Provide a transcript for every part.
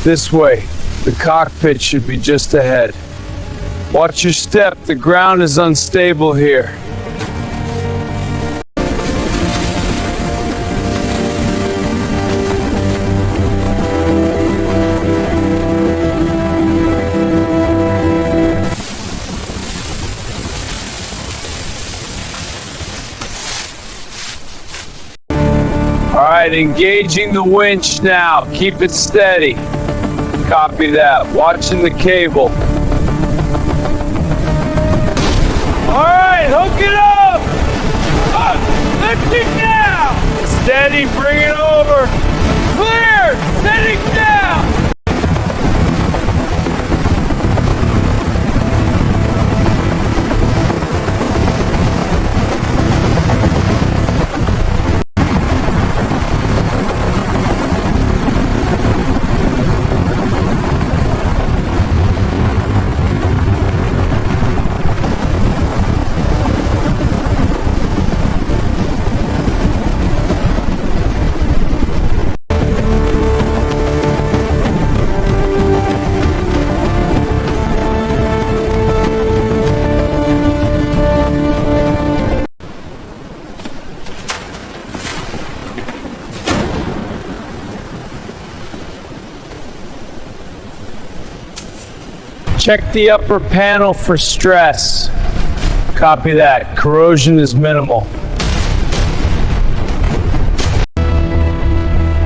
This way. The cockpit should be just ahead. Watch your step. The ground is unstable here. Alright, engaging the winch now. Keep it steady. Copy that. Watching the cable. Alright, hook it up! Lift it now! Steady, bring it over. Clear! Setting down! Check the upper panel for stress. Copy that. Corrosion is minimal.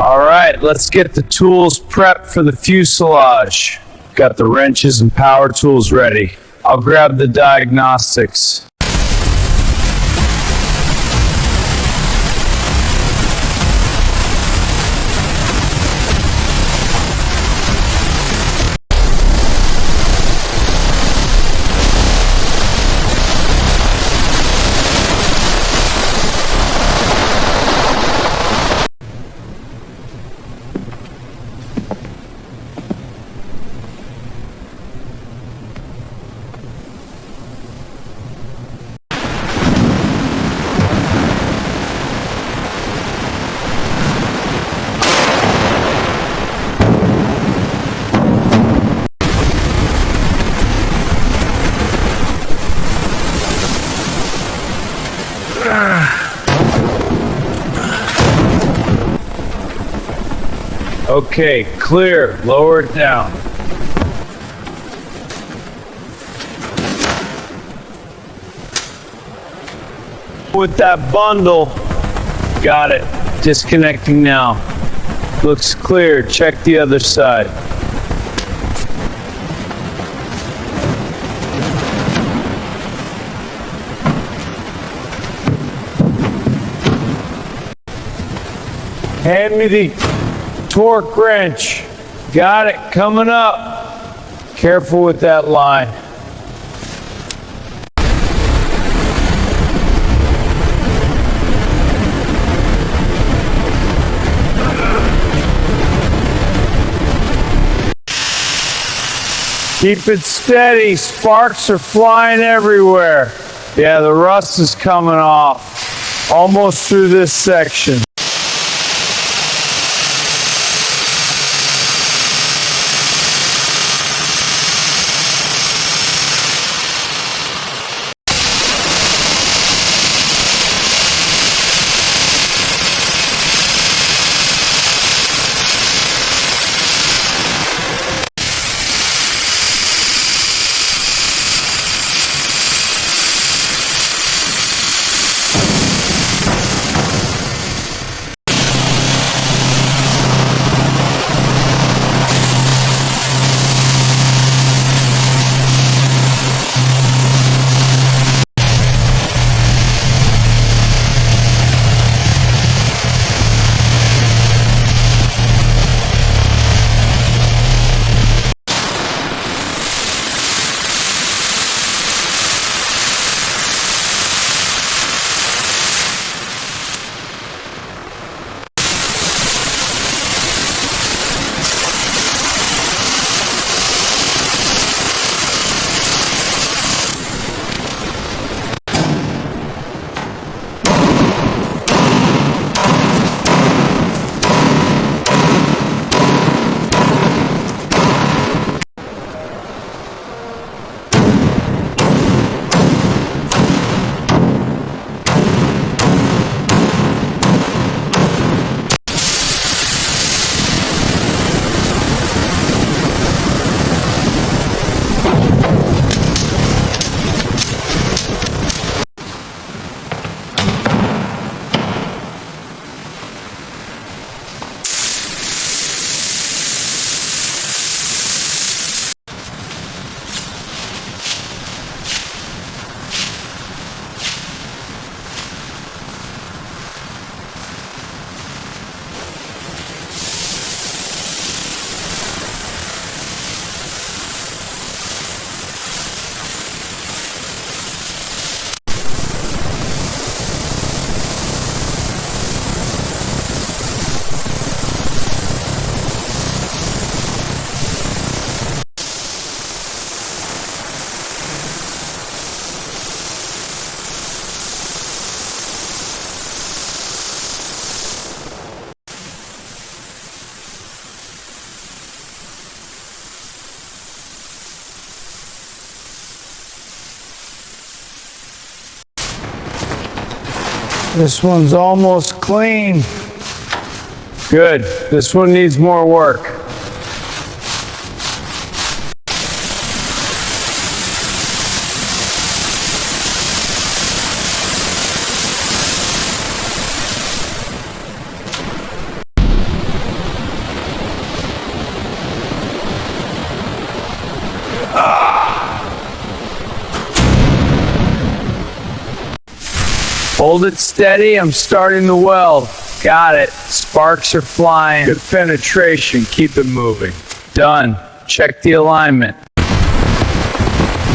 All right, let's get the tools prepped for the fuselage. Got the wrenches and power tools ready. I'll grab the diagnostics. Okay, clear. Lower it down. With that bundle. Got it. Disconnecting now. Looks clear. Check the other side. Hand me the torque wrench. Got it. Coming up. Careful with that line. Keep it steady. Sparks are flying everywhere. Yeah, the rust is coming off. Almost through this section. This one's almost clean. Good. This one needs more work. Hold it steady, I'm starting the weld. Got it. Sparks are flying. Good penetration, keep it moving. Done. Check the alignment.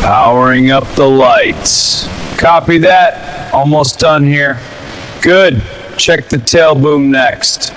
Powering up the lights. Copy that. Almost done here. Good. Check the tail boom next.